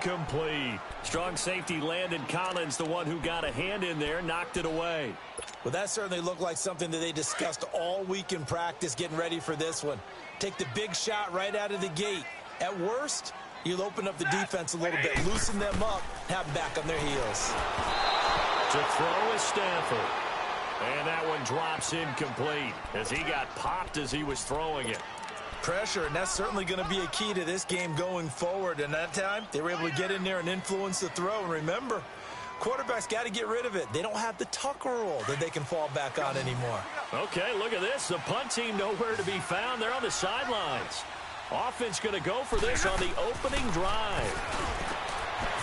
incomplete. Strong safety Landon Collins, the one who got a hand in there, knocked it away. Well, that certainly looked like something that they discussed all week in practice getting ready for this one. Take the big shot right out of the gate. At worst, you'll open up the defense a little bit, loosen them up, have them back on their heels. To throw is Stafford. And that one drops incomplete as he got popped as he was throwing it. Pressure, and that's certainly going to be a key to this game going forward. And that time, they were able to get in there and influence the throw. And remember, quarterbacks got to get rid of it. They don't have the Tucker rule that they can fall back on anymore. Okay, look at this. The punt team nowhere to be found. They're on the sidelines. Offense going to go for this on the opening drive.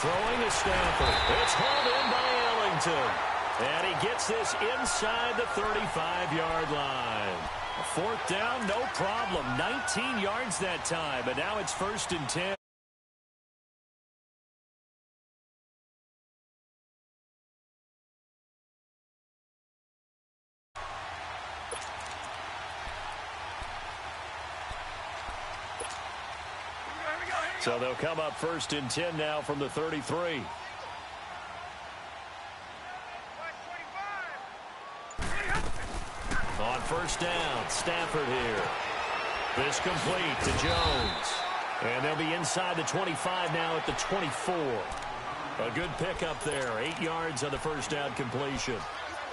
Throwing is Stafford. It's hauled in by Ellington. And he gets this inside the 35-yard line. A fourth down, no problem. 19 yards that time, and now it's 1st and 10. So they'll come up 1st and 10 now from the 33. On 1st down, Stafford here. This complete to Jones. And they'll be inside the 25 now at the 24. A good pickup there. 8 yards on the 1st down completion.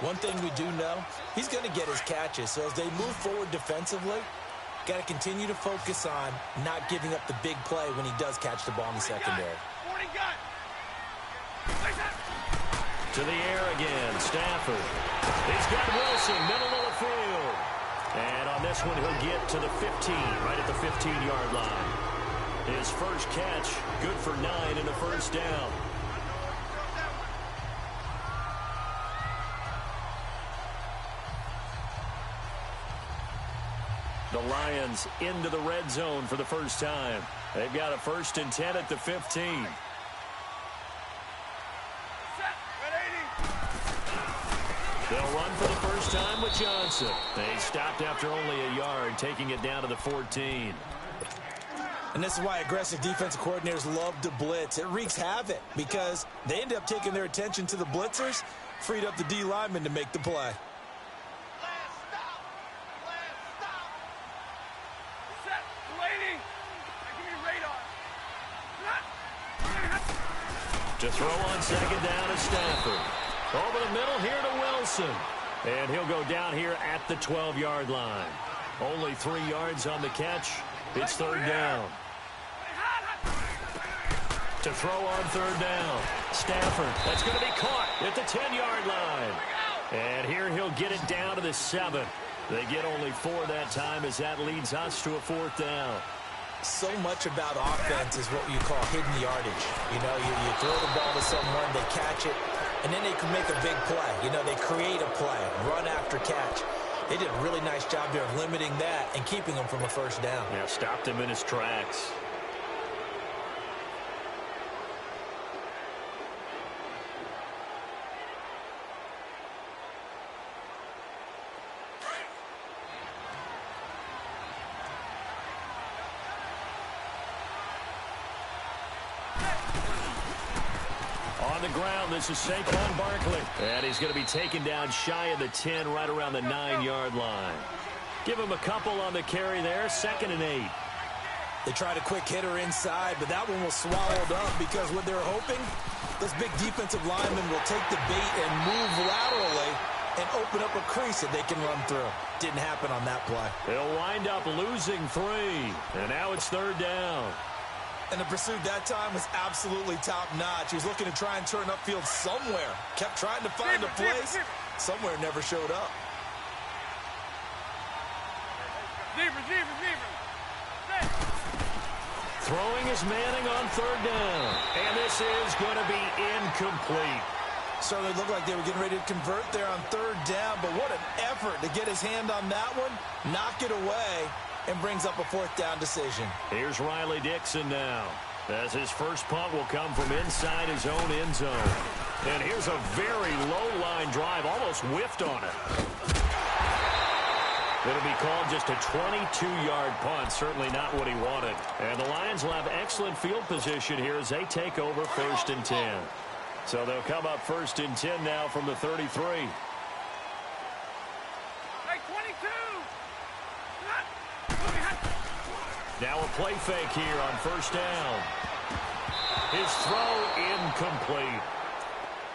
One thing we do know, he's going to get his catches. So as they move forward defensively, got to continue to focus on not giving up the big play when he does catch the ball in the secondary. To the air again, Stafford. He's got Wilson, middle of the field. And on this one, he'll get to the 15, right at the 15-yard line. His first catch, good for 9 and a 1st down. The Lions into the red zone for the first time. They've got a 1st and 10 at the 15. They'll run for the first time with Johnson. They stopped after only a yard, taking it down to the 14. And this is why aggressive defensive coordinators love to blitz. It wreaks havoc because they end up taking their attention to the blitzers, freed up the D lineman to make the play. To throw on 2nd down is Stafford. Over the middle here to Wilson. And he'll go down here at the 12-yard line. Only 3 yards on the catch. It's 3rd down. To throw on 3rd down. Stafford. That's going to be caught at the 10-yard line. And here he'll get it down to the 7. They get only 4 that time as that leads us to a 4th down. So much about offense is what you call hidden yardage. You know, you throw the ball to someone, they catch it, and then they can make a big play. You know, they create a play, run after catch. They did a really nice job there of limiting that and keeping him from a 1st down. Yeah, stopped him in his tracks. This is Saquon Barkley. And he's going to be taken down shy of the 10, right around the 9-yard line. Give him a couple on the carry there. 2nd and 8. They tried a quick hitter inside, but that one was swallowed up because what they're hoping, those big defensive linemen will take the bait and move laterally and open up a crease that they can run through. Didn't happen on that play. They'll wind up losing 3. And now it's 3rd down. And the pursuit that time was absolutely top-notch. He was looking to try and turn upfield somewhere. Kept trying to find a place. Somewhere never showed up. Throwing is Manning on 3rd down. And this is going to be incomplete. Certainly looked like they were getting ready to convert there on 3rd down. But what an effort to get his hand on that one. Knock it away. And brings up a 4th down decision. Here's Riley Dixon now, as his first punt will come from inside his own end zone. And here's a very low line drive, almost whiffed on it. It'll be called just a 22-yard punt. Certainly not what he wanted. And the Lions will have excellent field position here as they take over 1st and 10. So they'll come up 1st and 10 now from the 33. Now a play fake here on 1st down. His throw incomplete.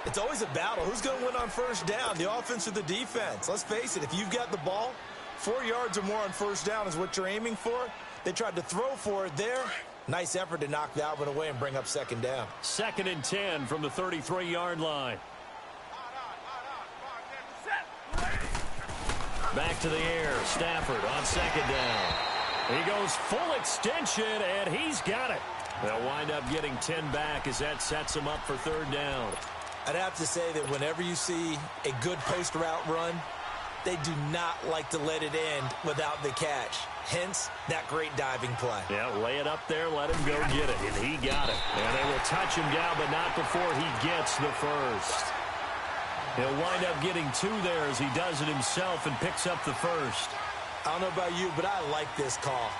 It's always a battle. Who's going to win on 1st down, the offense or the defense? Let's face it, if you've got the ball, 4 yards or more on 1st down is what you're aiming for. They tried to throw for it there. Nice effort to knock that one away and bring up 2nd down. 2nd and 10 from the 33-yard line. Back to the air. Stafford on 2nd down. He goes full extension, and he's got it. They'll wind up getting 10 back as that sets him up for 3rd down. I'd have to say that whenever you see a good post route run, they do not like to let it end without the catch. Hence, that great diving play. Yeah, lay it up there, let him go get it, and he got it. And they will touch him down, but not before he gets the 1st. He'll wind up getting 2 there as he does it himself and picks up the 1st. I don't know about you, but I like this call.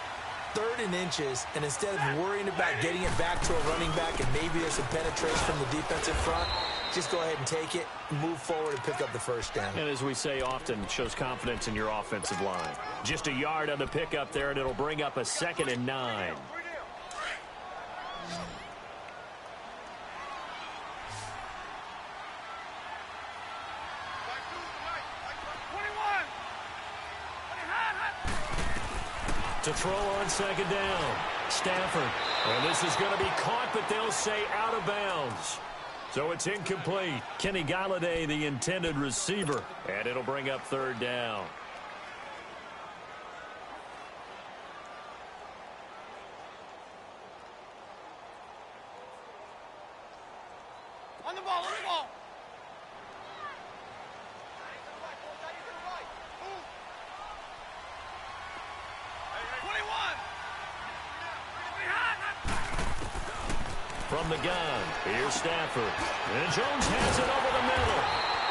3rd and inches, and instead of worrying about getting it back to a running back and maybe there's some penetration from the defensive front, just go ahead and take it, move forward, and pick up the 1st down. And as we say often, it shows confidence in your offensive line. Just a yard on the pickup there, and it'll bring up a 2nd and 9. To throw on 2nd down. Stafford. And this is going to be caught, but they'll say out of bounds. So it's incomplete. Kenny Galladay, the intended receiver. And it'll bring up 3rd down. On the ball, on the ball. From the gun, here's Stafford. And Jones has it over the middle.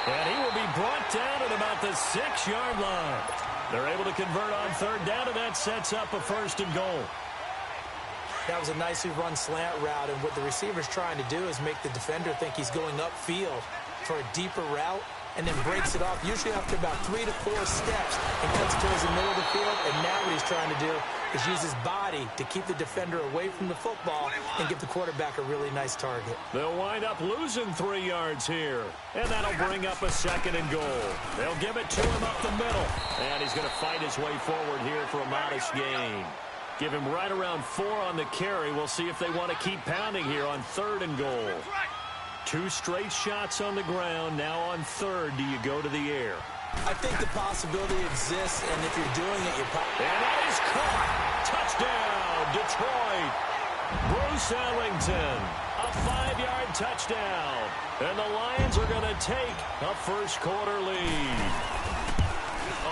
And he will be brought down at about the 6-yard line. They're able to convert on 3rd down, and that sets up a 1st and goal. That was a nicely run slant route, and what the receiver's trying to do is make the defender think he's going upfield for a deeper route, and then breaks it off, usually after about 3 to 4 steps, and cuts towards the middle of the field. And now what he's trying to do is use his body to keep the defender away from the football and give the quarterback a really nice target. They'll wind up losing 3 yards here, and that'll bring up a 2nd and goal. They'll give it to him up the middle, and he's going to fight his way forward here for a modest gain. Give him right around 4 on the carry. We'll see if they want to keep pounding here on 3rd and goal. 2 straight shots on the ground. Now on 3rd, do you go to the air? I think the possibility exists, and if you're doing it, you're probably... And that is caught. Touchdown, Detroit. Bruce Ellington, a 5-yard touchdown. And the Lions are going to take a first-quarter lead.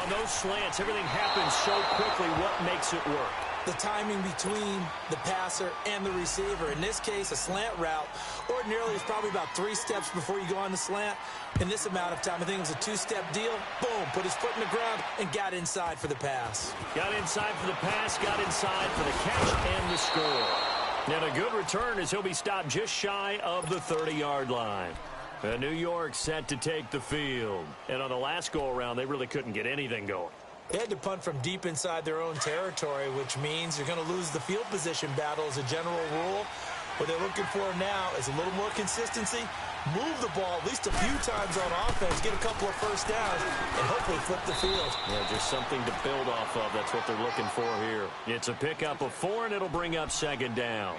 On those slants, everything happens so quickly. What makes it work? The timing between the passer and the receiver. In this case, a slant route ordinarily is probably about 3 steps before you go on the slant. In this amount of time, I think it was a 2-step deal. Boom, put his foot in the ground and got inside for the pass. Got inside for the pass, got inside for the catch and the score. And a good return as he'll be stopped just shy of the 30-yard line. And New York set to take the field. And on the last go-around, they really couldn't get anything going. They had to punt from deep inside their own territory, which means you're going to lose the field position battle as a general rule. What they're looking for now is a little more consistency, move the ball at least a few times on offense, get a couple of first downs, and hopefully flip the field. Yeah, just something to build off of. That's what they're looking for here. It's a pickup of 4, and it'll bring up 2nd down.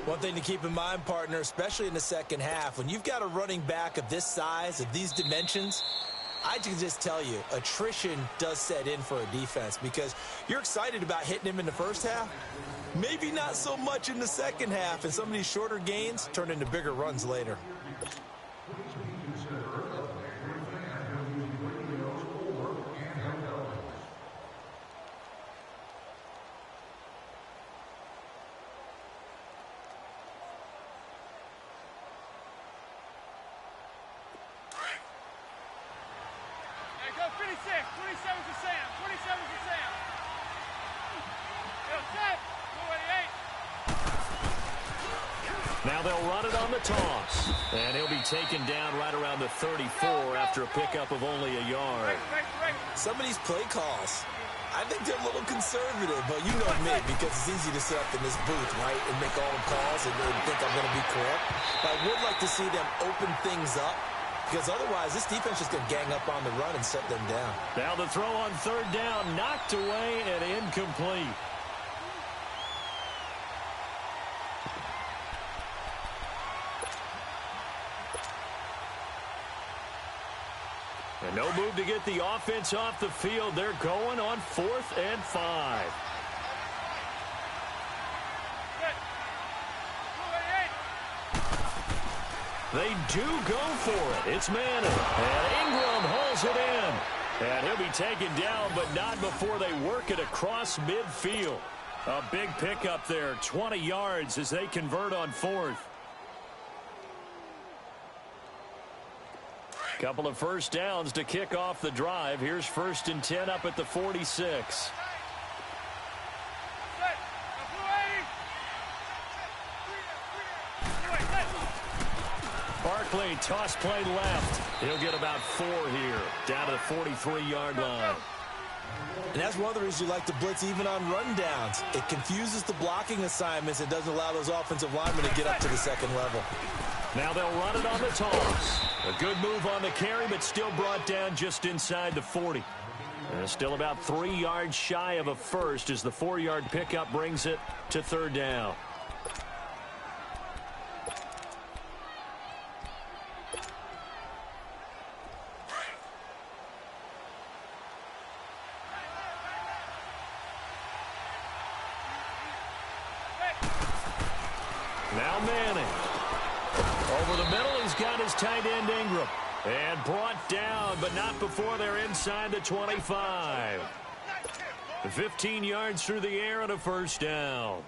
One thing to keep in mind, partner, especially in the second half, when you've got a running back of this size, of these dimensions, I can just tell you, attrition does set in for a defense because you're excited about hitting him in the first half. Maybe not so much in the second half, and some of these shorter gains turn into bigger runs later. Go finish. 26. 27's to Sam. 27's to Sam. Yo, set. 28. Now they'll run it on the toss. And he'll be taken down right around the 34 after a pickup of only a yard. Some of these play calls, I think they're a little conservative, but you know me, because it's easy to sit up in this booth, right, and make all the calls and think I'm going to be correct. But I would like to see them open things up, because otherwise this defense is going to gang up on the run and set them down. Now the throw on third down, knocked away and incomplete. And no move to get the offense off the field. They're going on 4th and 5. They do go for it. It's Manning. And Ingram hauls it in. And he'll be taken down, but not before they work it across midfield. A big pickup there, 20 yards as they convert on 4th. Couple of first downs to kick off the drive. Here's 1st and 10 up at the 46. Barkley, toss play left. He'll get about 4 here, down to the 43-yard line. And that's one of the reasons you like to blitz even on rundowns. It confuses the blocking assignments and doesn't allow those offensive linemen to get up to the second level. Now they'll run it on the toss. A good move on the carry, but still brought down just inside the 40. And still about 3 yards shy of a first as the 4-yard pickup brings it to 3rd down. Now Manning. Over the middle, he's got his tight end Ingram. And brought down, but not before they're inside the 25. 15 yards through the air and a first down.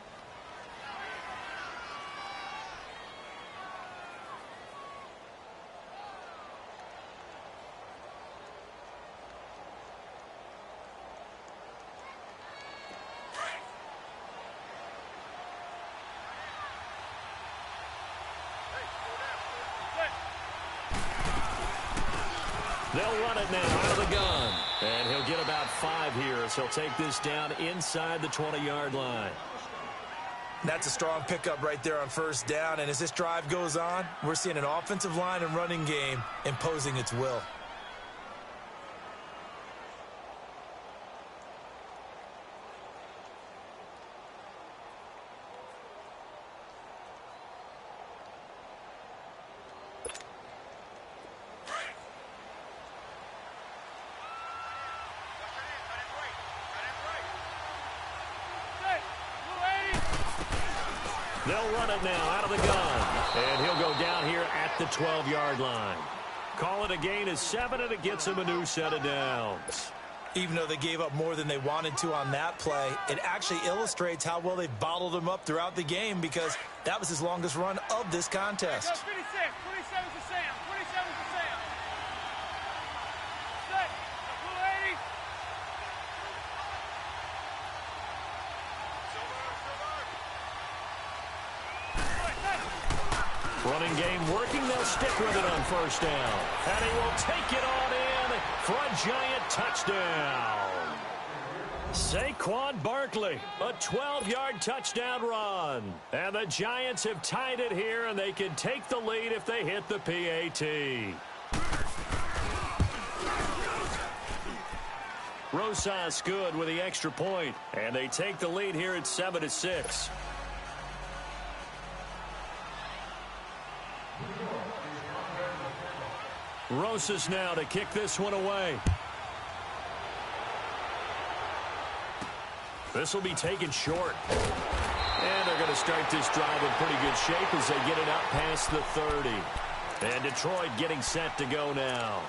They'll run it now out of the gun. And he'll get about 5 here, so he'll take this down inside the 20-yard line. That's a strong pickup right there on first down. And as this drive goes on, we're seeing an offensive line and running game imposing its will. They'll run it now out of the gun. And he'll go down here at the 12-yard line. Call it a gain of 7, and it gets him a new set of downs. Even though they gave up more than they wanted to on that play, it actually illustrates how well they've bottled him up throughout the game, because that was his longest run of this contest. 26, 27's to Sam. 27's to Sam. Set. 280. Running game working. They'll stick with it on first down. And he will take it on in for a giant touchdown. Saquon Barkley, a 12-yard touchdown run. And the Giants have tied it here, and they can take the lead if they hit the PAT. Rosas good with the extra point, and they take the lead here at 7-6. Rosas now to kick this one away. This will be taken short. And they're going to start this drive in pretty good shape as they get it out past the 30. And Detroit getting set to go now.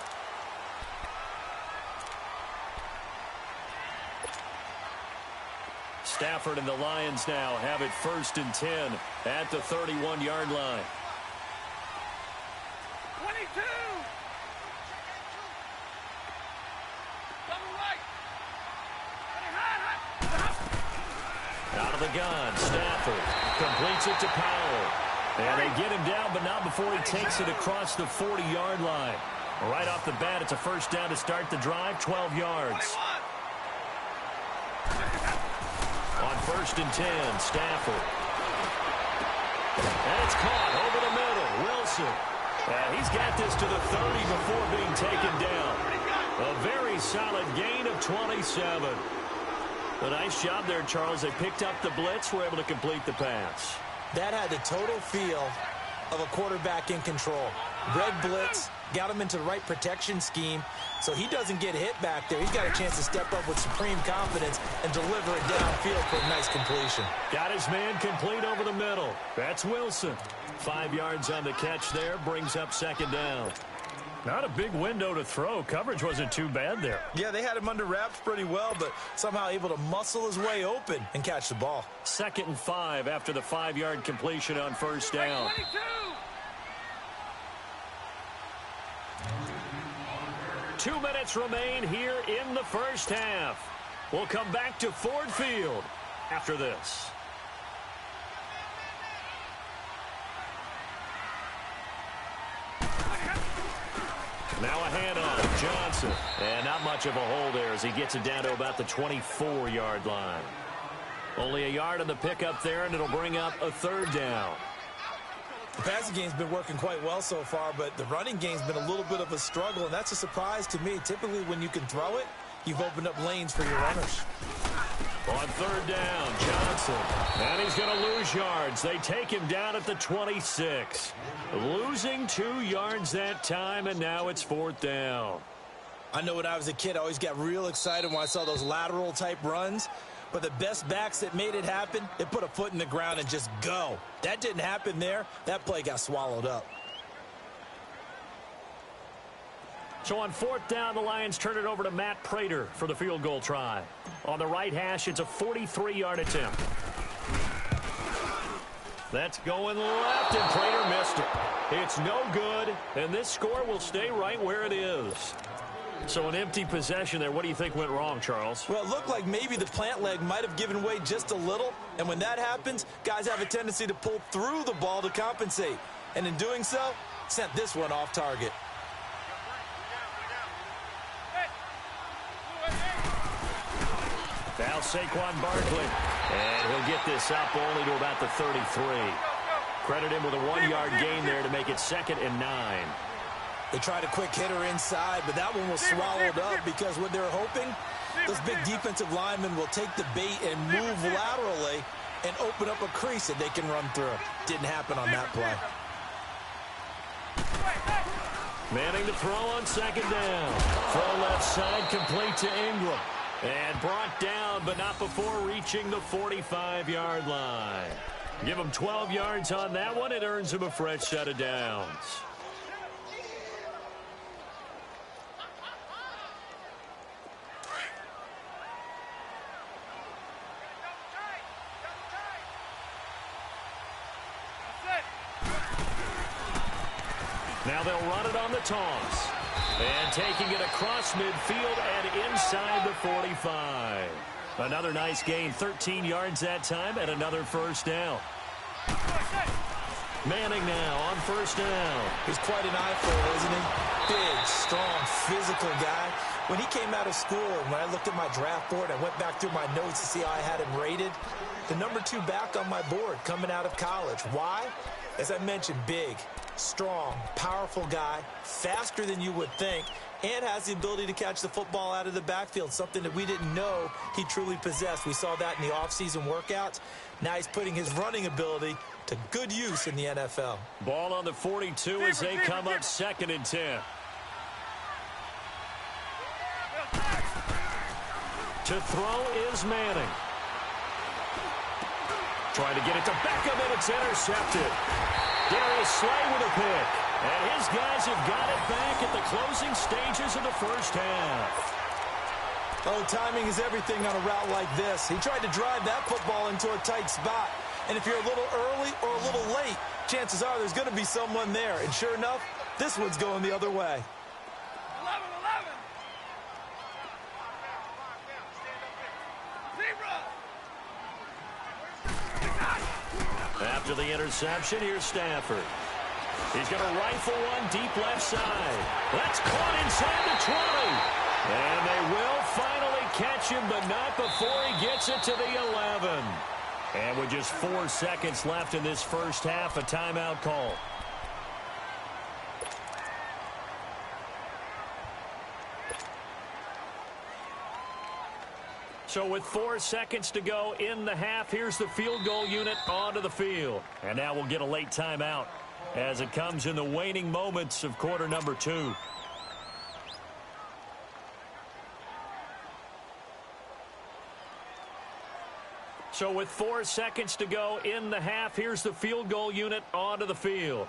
Stafford and the Lions now have it 1st and 10 at the 31-yard line. 22. Out of the gun, Stafford completes it to Powell. And they get him down, but not before he takes it across the 40-yard line. Right off the bat, it's a first down to start the drive, 12 yards. On 1st and 10, Stafford. And it's caught over the middle. Wilson. And he's got this to the 30 before being taken down. A very solid gain of 27. A nice job there, Charles. They picked up the blitz, were able to complete the pass. That had the total feel of a quarterback in control. Red blitz, got him into the right protection scheme, so he doesn't get hit back there. He's got a chance to step up with supreme confidence and deliver it downfield for a nice completion. Got his man complete over the middle. That's Wilson. 5 yards on the catch there, brings up 2nd down. Not a big window to throw. Coverage wasn't too bad there. Yeah, they had him under wraps pretty well, but somehow able to muscle his way open and catch the ball. 2nd and 5 after the 5-yard completion on 1st down. 2 minutes remain here in the first half. We'll come back to Ford Field after this. Now a handoff, Johnson. And not much of a hole there as he gets it down to about the 24-yard line. Only a yard on the pickup there, and it'll bring up a 3rd down. The passing game's been working quite well so far, but the running game's been a little bit of a struggle, and that's a surprise to me. Typically, when you can throw it, you've opened up lanes for your runners. On 3rd down, Johnson. And he's going to lose yards. They take him down at the 26. Losing 2 yards that time, and now it's 4th down. I know when I was a kid, I always got real excited when I saw those lateral-type runs. But the best backs that made it happen, they put a foot in the ground and just go. That didn't happen there. That play got swallowed up. So on 4th down, the Lions turn it over to Matt Prater for the field goal try. On the right hash, it's a 43-yard attempt. That's going left, and Prater missed it. It's no good, and this score will stay right where it is. So an empty possession there. What do you think went wrong, Charles? Well, it looked like maybe the plant leg might have given way just a little, and when that happens, guys have a tendency to pull through the ball to compensate. And in doing so, sent this one off target. Now Saquon Barkley. And he'll get this up only to about the 33. Credit him with a 1-yard gain there to make it 2nd and 9. They tried a quick hitter inside, but that one was swallowed up because what they're hoping, those big defensive linemen will take the bait and move laterally and open up a crease that they can run through. Didn't happen on that play. Manning to throw on 2nd down. Throw left side, complete to Ingram. And brought down, but not before reaching the 45-yard line. Give him 12 yards on that one. It earns him a fresh set of downs. Now they'll run it on the toss. And taking it across midfield and inside the 45. Another nice gain, 13 yards that time, and another 1st down. Manning now on 1st down. He's quite an eyeful, isn't he? Big, strong, physical guy. When he came out of school, and when I looked at my draft board, I went back through my notes to see how I had him rated. The number 2 back on my board coming out of college. Why? As I mentioned, big, strong, powerful guy, faster than you would think, and has the ability to catch the football out of the backfield, something that we didn't know he truly possessed. We saw that in the offseason workouts. Now he's putting his running ability to good use in the NFL. Ball on the 42 as they come up 2nd and 10. To throw is Manning. Trying to get it to Beckham, and it's intercepted. Darius Slay with a pick. And his guys have got it back at the closing stages of the first half. Oh, timing is everything on a route like this. He tried to drive that football into a tight spot. And if you're a little early or a little late, chances are there's going to be someone there. And sure enough, this one's going the other way. 11-11. After the interception, here's Stafford. He's going to rifle one deep left side. That's caught inside the 20. And they will finally catch him, but not before he gets it to the 11. And with just 4 seconds left in this first half, a timeout call. So with 4 seconds to go in the half, here's the field goal unit onto the field. And now we'll get a late timeout as it comes in the waning moments of quarter number 2. So with 4 seconds to go in the half, here's the field goal unit onto the field.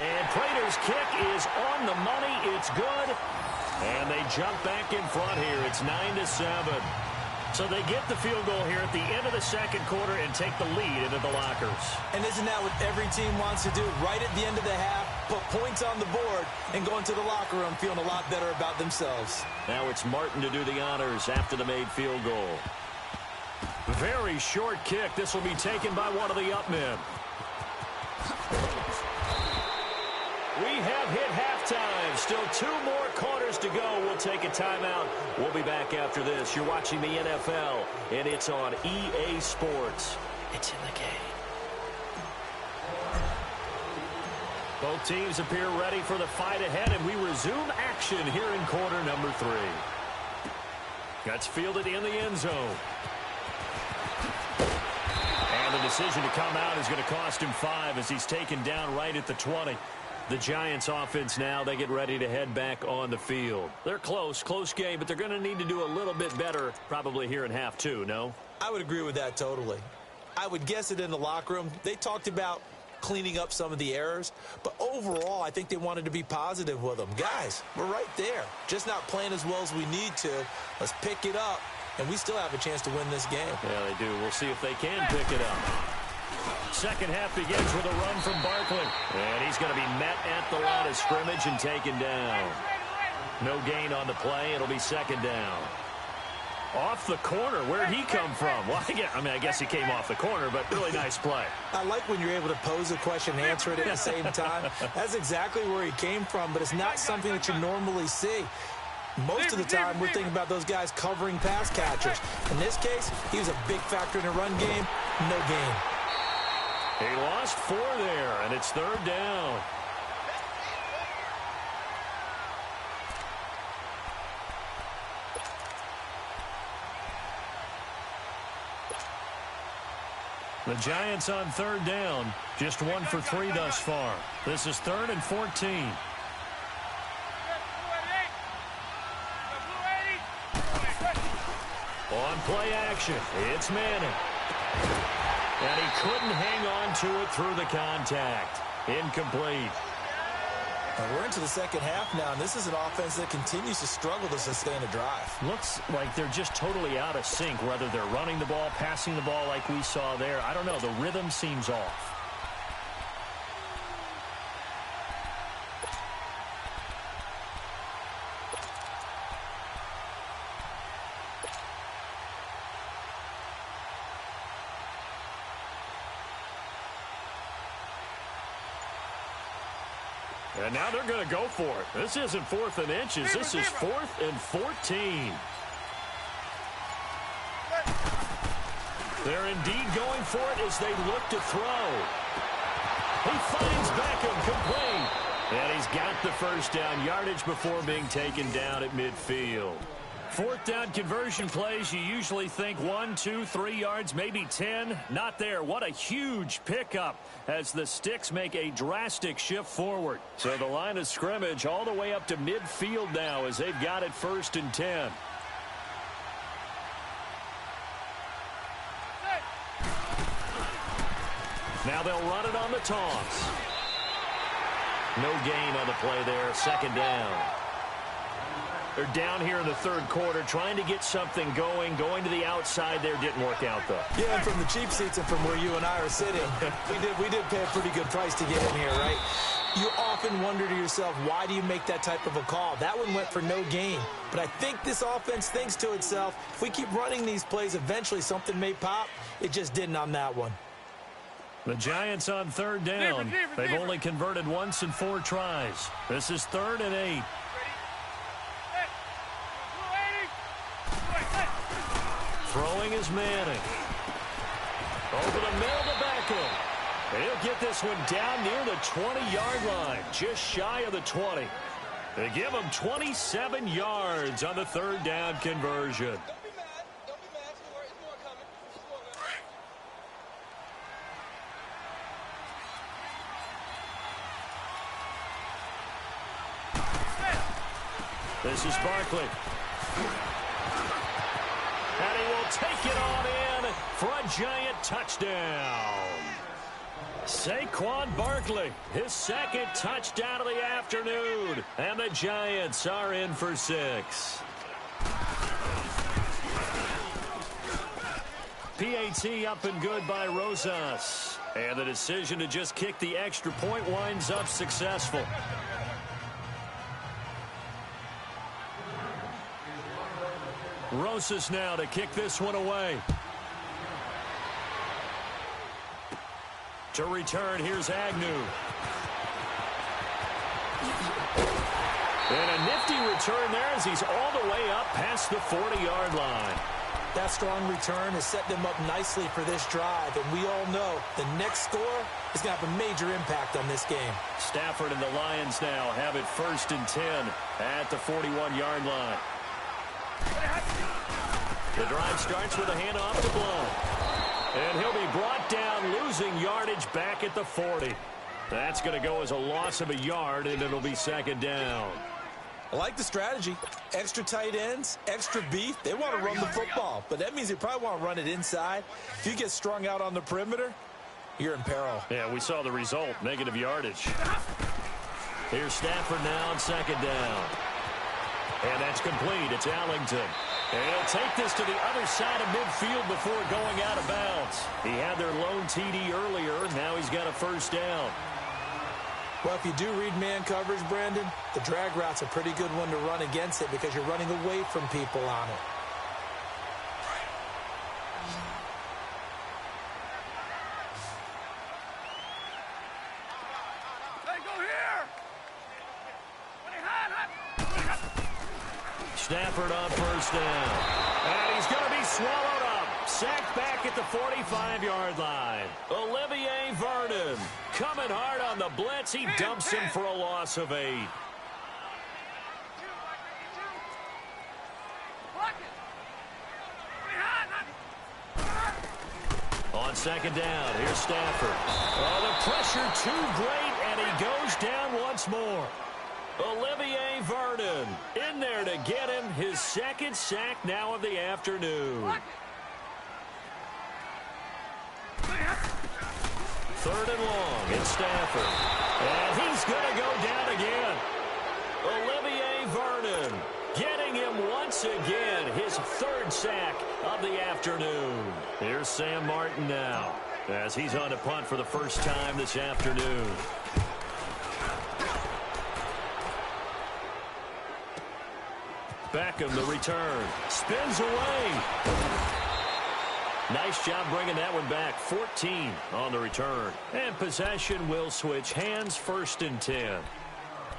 And Prater's kick is on the money. It's good. And they jump back in front here. It's 9-7. So they get the field goal here at the end of the second quarter and take the lead into the lockers. And isn't that what every team wants to do? Right at the end of the half, put points on the board and go into the locker room feeling a lot better about themselves. Now it's Martin to do the honors after the made field goal. Very short kick. This will be taken by one of the up men. We have hit halftime. Still 2 more quarters to go. We'll take a timeout. We'll be back after this. You're watching the NFL, and it's on EA Sports. It's in the game. Both teams appear ready for the fight ahead, and we resume action here in quarter number 3. That's fielded in the end zone. And the decision to come out is going to cost him 5 as he's taken down right at the 20. The Giants offense now, they get ready to head back on the field. They're close game, but they're going to need to do a little bit better probably here in half 2, no? I would agree with that totally. I would guess it in the locker room. They talked about cleaning up some of the errors, but overall, I think they wanted to be positive with them. Guys, we're right there. Just not playing as well as we need to. Let's pick it up, and we still have a chance to win this game. Yeah, they do. We'll see if they can pick it up. Second half begins with a run from Barkley. And he's going to be met at the line of scrimmage and taken down. No gain on the play. It'll be second down. Off the corner. Where'd he come from? Well, I guess he came off the corner, but really nice play. I like when you're able to pose a question and answer it at the same time. That's exactly where he came from, but it's not something that you normally see. Most of the time, we're thinking about those guys covering pass catchers. In this case, he was a big factor in the run game. No gain. He lost 4 there, and it's third down. The Giants on third down, just 1 for 3 thus far. This is 3rd and 14. On play action, it's Manning. And he couldn't hang on to it through the contact. Incomplete. And we're into the second half now, and this is an offense that continues to struggle to sustain a drive. Looks like they're just totally out of sync, whether they're running the ball, passing the ball like we saw there. I don't know. The rhythm seems off. And now they're going to go for it. This isn't 4th and inches. This is 4th and 14. They're indeed going for it as they look to throw. He finds Beckham complete. And he's got the first down yardage before being taken down at midfield. 4th down conversion plays, you usually think 1, 2, 3 yards, maybe 10. Not there. What a huge pickup as the Sticks make a drastic shift forward. So the line of scrimmage all the way up to midfield now as they've got it 1st and 10. Now they'll run it on the toss. No gain on the play there. 2nd down. They're down here in the third quarter, trying to get something going. Going to the outside there didn't work out, though. Yeah, and from the cheap seats and from where you and I are sitting, we did pay a pretty good price to get in here, right? You often wonder to yourself, why do you make that type of a call? That one went for no gain. But I think this offense thinks to itself, if we keep running these plays, eventually something may pop. It just didn't on that one. The Giants on third down. They've only converted once in 4 tries. This is 3rd and 8. Throwing is Manning. Over the middle to Beckham. He'll get this one down near the 20-yard line, just shy of the 20. They give him 27 yards on the 3rd down conversion. Don't be mad. Don't be mad. It's more coming. This is Barkley. And he will take it on in for a Giant touchdown. Saquon Barkley, his 2nd touchdown of the afternoon. And the Giants are in for 6. PAT up and good by Rosas. And the decision to just kick the extra point winds up successful. Rosas now to kick this one away. To return, here's Agnew. And a nifty return there as he's all the way up past the 40-yard line. That strong return has set them up nicely for this drive, and we all know the next score is going to have a major impact on this game. Stafford and the Lions now have it 1st and 10 at the 41-yard line. The drive starts with a handoff to Blount. And he'll be brought down, losing yardage back at the 40. That's going to go as a loss of a yard, and it'll be 2nd down. I like the strategy. Extra tight ends, extra beef. They want to run the football, but that means they probably want to run it inside. If you get strung out on the perimeter, you're in peril. Yeah, we saw the result, negative yardage. Here's Stafford now on 2nd down. And that's complete. It's Allington. And he'll take this to the other side of midfield before going out of bounds. He had their lone TD earlier. Now he's got a 1st down. Well, if you do read man coverage, Brandon, the drag route's a pretty good one to run against it because you're running away from people on it. Hey, go here! Stafford on 1st down. And he's going to be swallowed up. Sacked back at the 45-yard line. Olivier Vernon coming hard on the blitz. He dumps him for a loss of 8. On 2nd down, here's Stafford. Oh, the pressure too great, and he goes down once more. Olivier Vernon in there to get him his 2nd sack now of the afternoon. 3rd and long, it's Stafford. And he's going to go down again. Olivier Vernon getting him once again his 3rd sack of the afternoon. Here's Sam Martin now as he's on to punt for the first time this afternoon. Beckham, the return. Spins away. Nice job bringing that one back. 14 on the return. And possession will switch hands, 1st and 10.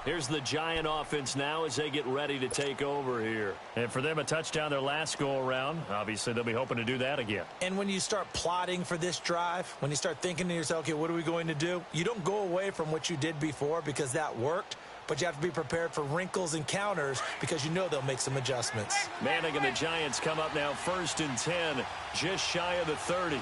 Here's the Giant offense now as they get ready to take over here. And for them, a touchdown their last go-around. Obviously, they'll be hoping to do that again. And when you start plotting for this drive, when you start thinking to yourself, okay, what are we going to do? You don't go away from what you did before because that worked. But you have to be prepared for wrinkles and counters because you know they'll make some adjustments. Manning and the Giants come up now 1st and 10, just shy of the 30.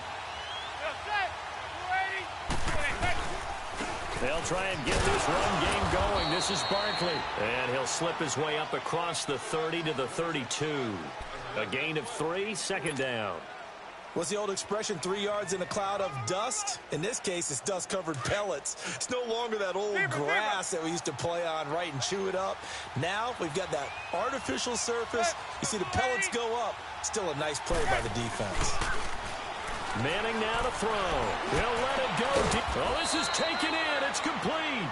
They'll try and get this run game going. This is Barkley. And he'll slip his way up across the 30 to the 32. A gain of 3, 2nd down. What's the old expression, 3 yards in a cloud of dust? In this case, it's dust-covered pellets. It's no longer that old grass that we used to play on, right, and chew it up. Now we've got that artificial surface. You see the pellets go up. Still a nice play by the defense. Manning now to throw. He'll let it go deep. Oh, this is taken in. It's complete.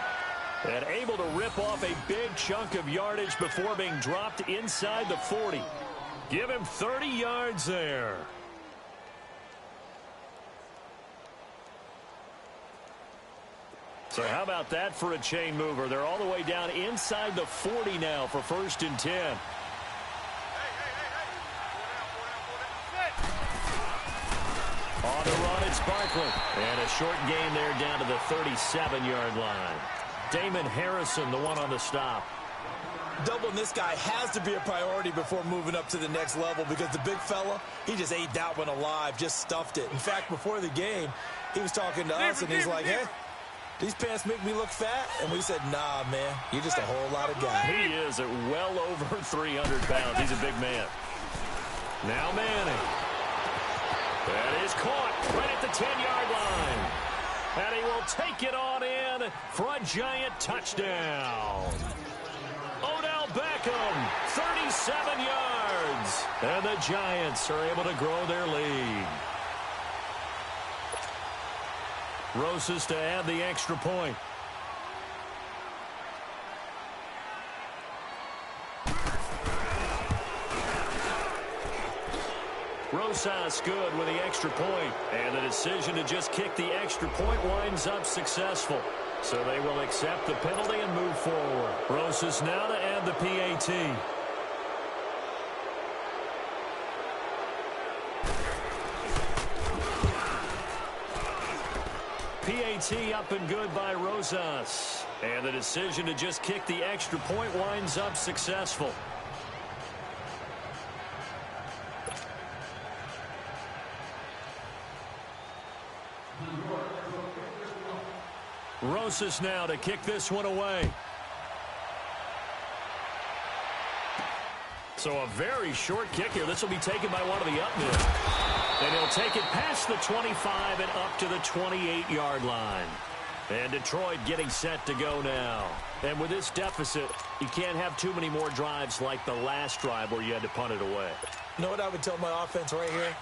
And able to rip off a big chunk of yardage before being dropped inside the 40. Give him 30 yards there. So how about that for a chain mover? They're all the way down inside the 40 now for 1st and 10. On the run, it's Barkley. And a short gain there down to the 37-yard line. Damon Harrison, the one on the stop. Doubling this guy has to be a priority before moving up to the next level because the big fella, he just ate that one alive, just stuffed it. In fact, before the game, he was talking to us, and he's like, hey, these pants make me look fat? And we said, nah, man, you're just a whole lot of guy. He is at well over 300 pounds. He's a big man. Now Manning. That is caught right at the 10-yard line. And he will take it on in for a giant touchdown. Odell Beckham, 37 yards. And the Giants are able to grow their lead. Rosas to add the extra point. Rosas good with the extra point. And the decision to just kick the extra point winds up successful. So they will accept the penalty and move forward. Rosas now to add the PAT. PAT up and good by Rosas. And the decision to just kick the extra point winds up successful. Rosas now to kick this one away. So a very short kick here. This will be taken by one of the up men. And he'll take it past the 25 and up to the 28-yard line. And Detroit getting set to go now. And with this deficit, you can't have too many more drives like the last drive where you had to punt it away. You know what I would tell my offense right here?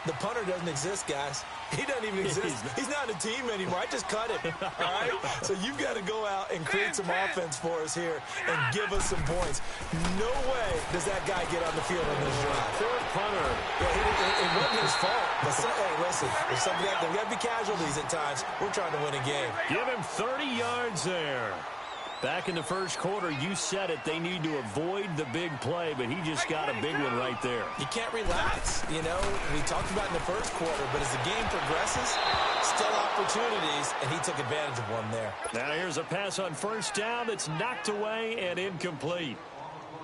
The punter doesn't exist, guys. He doesn't even exist. He's not a team anymore. I just cut him. All right? So you've got to go out and create some offense for us here and give us some points. No way does that guy get on the field on this drive. Poor punter. Yeah, it wasn't his fault. But hey, listen, there's something there got to be casualties at times. We're trying to win a game. Give him 30 yards there. Back in the first quarter, you said it. They need to avoid the big play, but he just got a big one right there. You can't relax. You know, we talked about in the first quarter, but as the game progresses, still opportunities, and he took advantage of one there. Now here's a pass on 1st down that's knocked away and incomplete.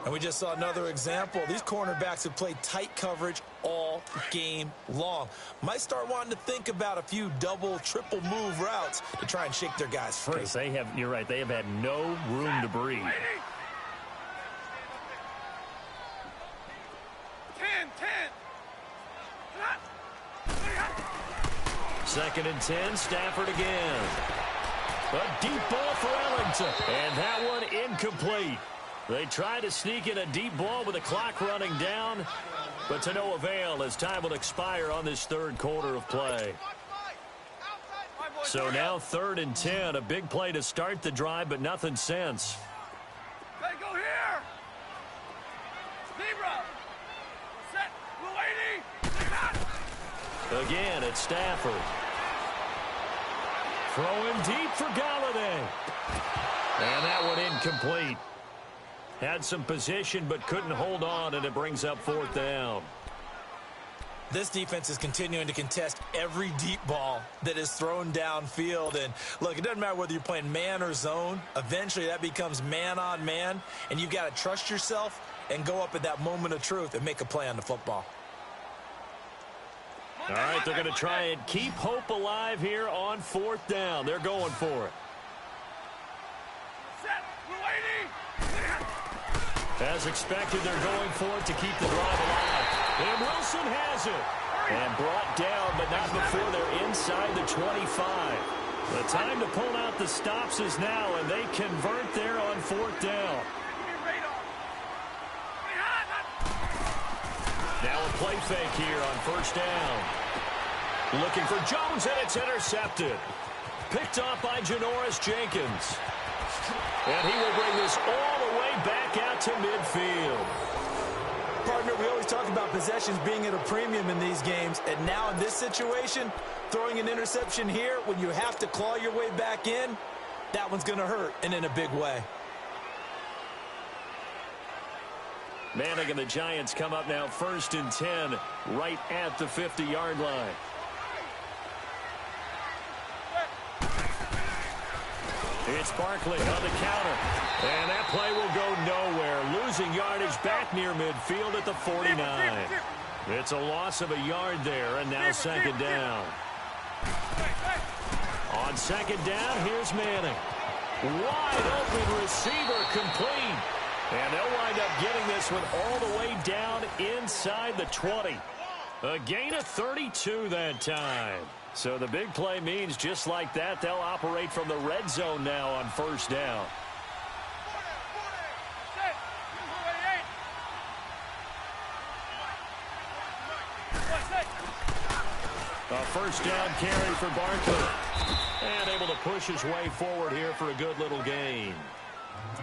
And we just saw another example. These cornerbacks have played tight coverage all game long. Might start wanting to think about a few double, triple move routes to try and shake their guys free. They have, you're right, they have had no room to breathe. 2nd and 10, Stafford again. A deep ball for Ellington. And that one incomplete. They try to sneak in a deep ball with the clock running down, but to no avail as time will expire on this 3rd quarter of play. So now 3rd and 10, a big play to start the drive, but nothing since. Hey, go here. Zebra. Set. We're waiting. Again, it's Stafford. Throwing deep for Galladay. And that one incomplete. Had some position but couldn't hold on, and it brings up 4th down. This defense is continuing to contest every deep ball that is thrown downfield. And, look, it doesn't matter whether you're playing man or zone. Eventually that becomes man on man, and you've got to trust yourself and go up at that moment of truth and make a play on the football. All right, they're going to try and keep hope alive here on 4th down. They're going for it. Set. We're waiting. As expected, they're going for it to keep the drive alive. And Wilson has it. And brought down, but not before they're inside the 25. The time to pull out the stops is now, and they convert there on 4th down. Now a play fake here on 1st down. Looking for Jones, and it's intercepted. Picked off by Janoris Jenkins. And he will bring this all the way back out to midfield. Partner, we always talk about possessions being at a premium in these games, and now in this situation, throwing an interception here when you have to claw your way back in, that one's going to hurt, and in a big way. Manning and the Giants come up now 1st and 10 right at the 50-yard line. It's Barkley on the counter. And that play will go nowhere. Losing yardage back near midfield at the 49. It's a loss of a yard there, and now 2nd down. On 2nd down, here's Manning. Wide open receiver complete. And they'll wind up getting this one all the way down inside the 20. A gain of 32 that time. So the big play means just like that, they'll operate from the red zone now on 1st down. A 1st down carry for Barkley. And able to push his way forward here for a good little gain.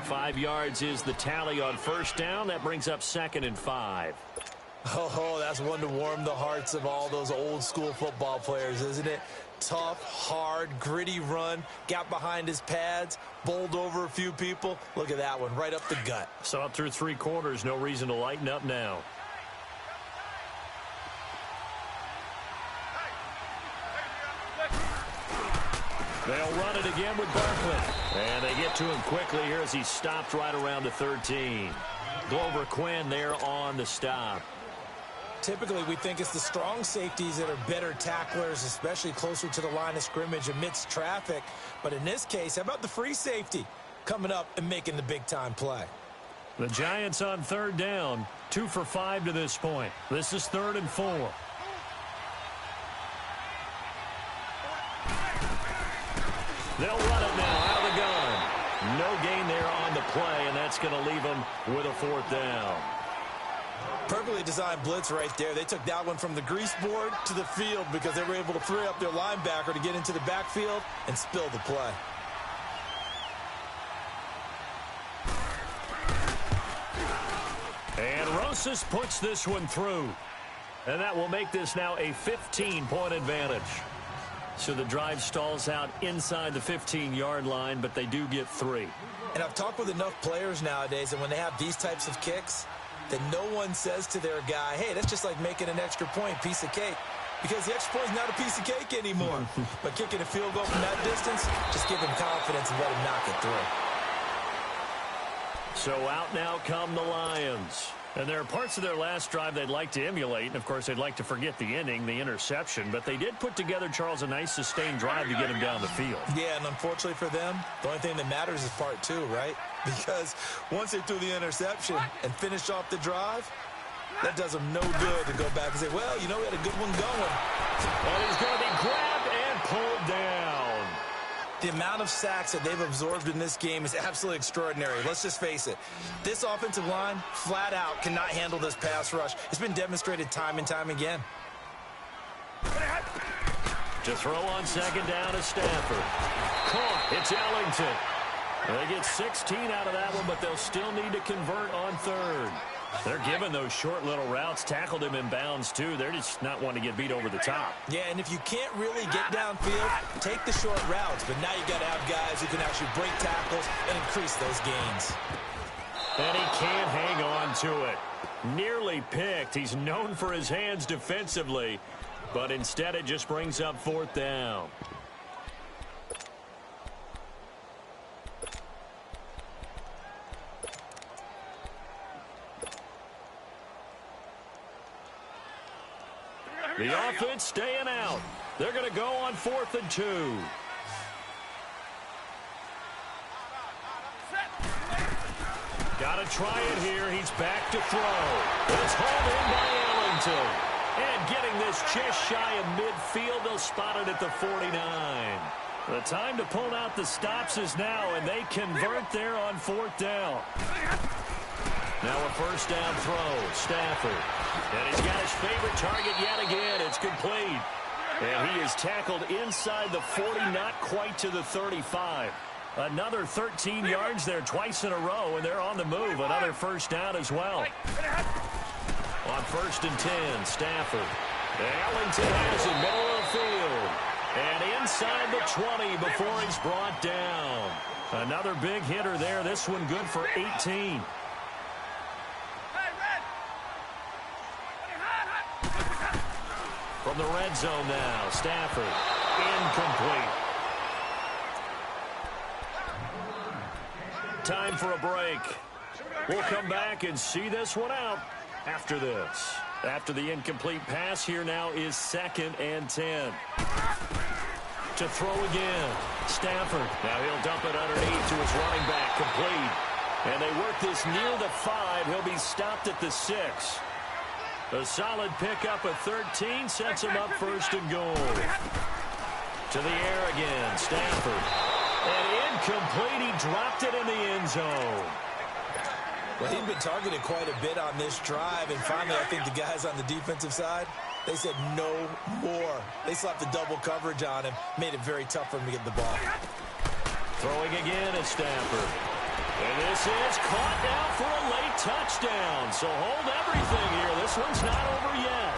5 yards is the tally on 1st down. That brings up 2nd and 5. Oh, that's one to warm the hearts of all those old school football players, isn't it? Tough, hard, gritty run, got behind his pads, bowled over a few people. Look at that one, right up the gut. Saw it through 3 quarters, no reason to lighten up now. They'll run it again with Barkley. And they get to him quickly here as he stopped right around the 13. Glover Quinn there on the stop. Typically, we think it's the strong safeties that are better tacklers, especially closer to the line of scrimmage amidst traffic. But in this case, how about the free safety coming up and making the big-time play? The Giants on 3rd down, 2 for 5 to this point. This is 3rd and 4. They'll run it now out of the gun. No gain there on the play, and that's going to leave them with a 4th down. Perfectly designed blitz right there. They took that one from the grease board to the field because they were able to free up their linebacker to get into the backfield and spill the play. And Rosas puts this one through. And that will make this now a 15-point advantage. So the drive stalls out inside the 15-yard line, but they do get 3. And I've talked with enough players nowadays, and when they have these types of kicks, that no one says to their guy, hey, that's just like making an extra point, piece of cake. Because the extra point is not a piece of cake anymore. But kicking a field goal from that distance, just give him confidence and let him knock it through. So out now come the Lions. And there are parts of their last drive they'd like to emulate. And, of course, they'd like to forget the inning, the interception. But they did put together, Charles, a nice sustained drive to get him down the field. Yeah, and unfortunately for them, the only thing that matters is part 2, right? Because once they threw the interception and finished off the drive, that does them no good to go back and say, well, you know, we had a good one going. And he's going to be grabbed and pulled down. The amount of sacks that they've absorbed in this game is absolutely extraordinary. Let's just face it. This offensive line, flat out, cannot handle this pass rush. It's been demonstrated time and time again. To throw on 2nd down is Stafford. Caught. It's Ellington. They get 16 out of that one, but they'll still need to convert on 3rd. They're giving those short little routes. Tackled him in bounds, too. They're just not wanting to get beat over the top. Yeah, and if you can't really get downfield, take the short routes. But now you got to have guys who can actually break tackles and increase those gains. And he can't hang on to it. Nearly picked. He's known for his hands defensively, but instead it just brings up 4th down. The offense staying out. They're going to go on 4th and 2. Got to try it here. He's back to throw. It's hauled in by Ellington. And getting this just shy of midfield, they'll spot it at the 49. The time to pull out the stops is now, and they convert there on 4th down. Now a 1st down throw. Stafford. And he's got his favorite target yet again. It's complete. And he is tackled inside the 40, not quite to the 35. Another 13 yards there twice in a row, and they're on the move. Another first down as well. On 1st and 10, Stafford. Ellington has it, middle of the field. And inside the 20 before he's brought down. Another big hitter there. This one good for 18. From the red zone now, Stafford. Incomplete. Time for a break. We'll come back and see this one out after this. After the incomplete pass, here now is 2nd and 10. To throw again, Stafford. Now he'll dump it underneath to his running back, complete. And they work this near the 5. He'll be stopped at the 6. A solid pickup of 13 sets him up 1st and goal. To the air again, Stafford. And incomplete, he dropped it in the end zone. Well, he'd been targeted quite a bit on this drive, and finally I think the guys on the defensive side, they said no more. They slapped the double coverage on him, made it very tough for him to get the ball. Throwing again at Stafford. And this is caught now for a late touchdown. So hold everything here. This one's not over yet.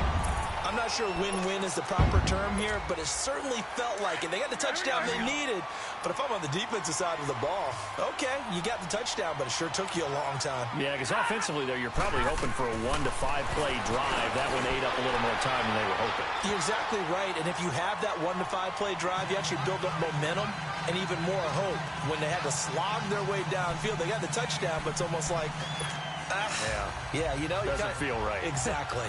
I'm not sure win-win is the proper term here, but it certainly felt like it. They got the touchdown they needed, but if I'm on the defensive side of the ball, okay, you got the touchdown, but it sure took you a long time. Yeah, because offensively there, you're probably hoping for a 1 to 5 play drive. That one ate up a little more time than they were hoping. You're exactly right, and if you have that 1 to 5 play drive, you actually build up momentum and even more hope. When they had to slog their way downfield, they got the touchdown, but it's almost like, yeah, you know, doesn't feel right. Exactly.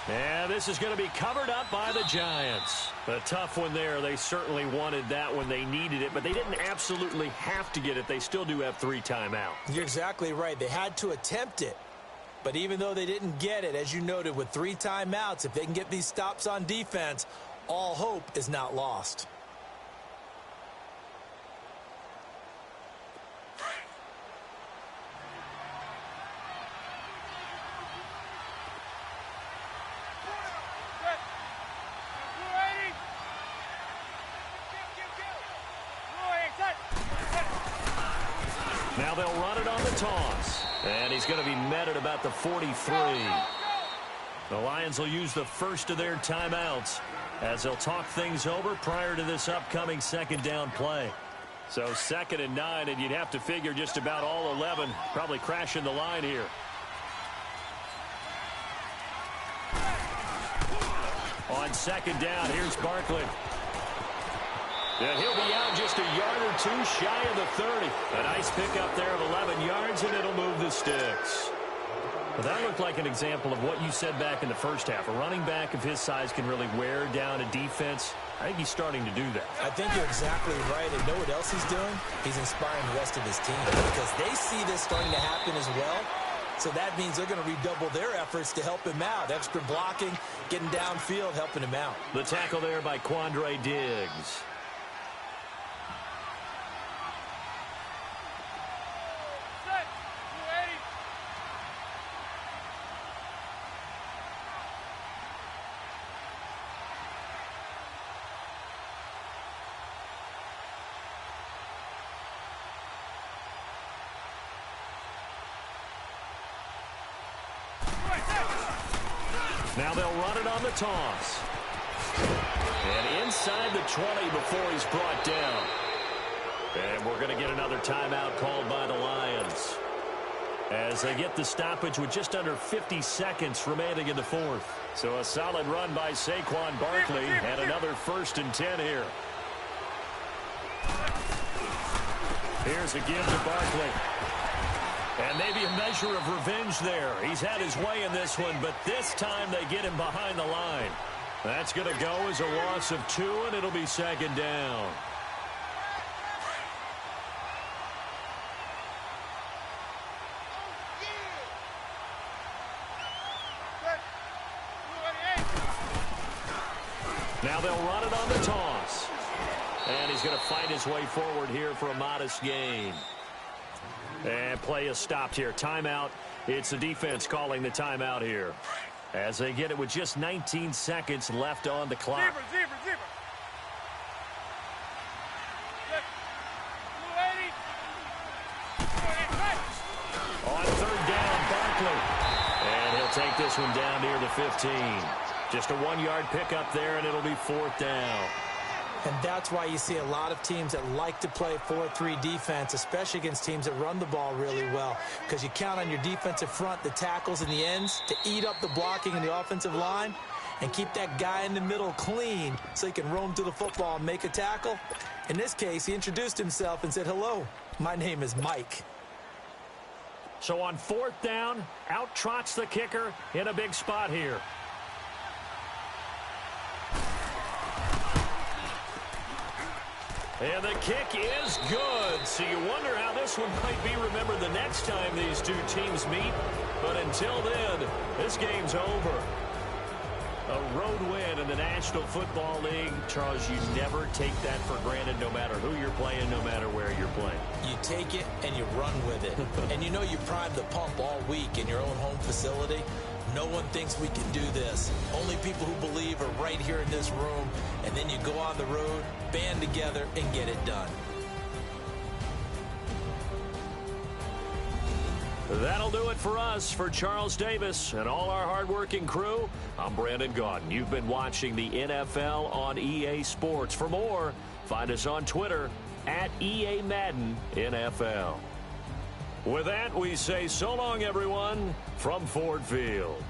And this is going to be covered up by the Giants. A tough one there. They certainly wanted that when they needed it, but they didn't absolutely have to get it. They still do have 3 timeouts. You're exactly right. They had to attempt it. But even though they didn't get it, as you noted, with 3 timeouts, if they can get these stops on defense, all hope is not lost. Now they'll run it on the toss. And he's going to be met at about the 43. The Lions will use the first of their timeouts as they'll talk things over prior to this upcoming 2nd down play. So 2nd and 9, and you'd have to figure just about all 11 probably crashing the line here. On 2nd down, here's Barkley. And he'll be out just a yard or 2 shy of the 30. A nice pickup there of 11 yards, and it'll move the sticks. Well, that looked like an example of what you said back in the first half. A running back of his size can really wear down a defense. I think he's starting to do that. I think you're exactly right. And know what else he's doing? He's inspiring the rest of his team because they see this starting to happen as well. So that means they're going to redouble their efforts to help him out. Extra blocking, getting downfield, helping him out. The tackle there by Quandre Diggs. Now they'll run it on the toss. And inside the 20 before he's brought down. And we're going to get another timeout called by the Lions as they get the stoppage with just under 50 seconds remaining in the 4th. So a solid run by Saquon Barkley and another 1st and 10 here. Here's a give to Barkley. And maybe a measure of revenge there. He's had his way in this one, but this time they get him behind the line. That's going to go as a loss of 2, and it'll be 2nd down. Now they'll run it on the toss. And he's going to fight his way forward here for a modest gain. And play is stopped here. Timeout. It's the defense calling the timeout here, as they get it with just 19 seconds left on the clock. Zebra. On third down, Barkley. And he'll take this one down near the 15. Just a 1-yard pickup there, and it'll be 4th down. And that's why you see a lot of teams that like to play 4-3 defense, especially against teams that run the ball really well, because you count on your defensive front, the tackles and the ends, to eat up the blocking in the offensive line and keep that guy in the middle clean so he can roam to the football and make a tackle. In this case, he introduced himself and said, "Hello, my name is Mike." So on 4th down, out trots the kicker in a big spot here. And the kick is good. So you wonder how this one might be remembered the next time these two teams meet. But until then, this game's over. A road win in the National Football League. Charles, you never take that for granted, no matter who you're playing, no matter where you're playing. You take it and you run with it. And you know you primed the pump all week in your own home facility. No one thinks we can do this. Only people who believe are right here in this room. And then you go on the road, band together, and get it done. That'll do it for us. For Charles Davis and all our hardworking crew, I'm Brandon Gaudin. You've been watching the NFL on EA Sports. For more, find us on Twitter at EA Madden NFL. With that, we say so long, everyone, from Ford Field.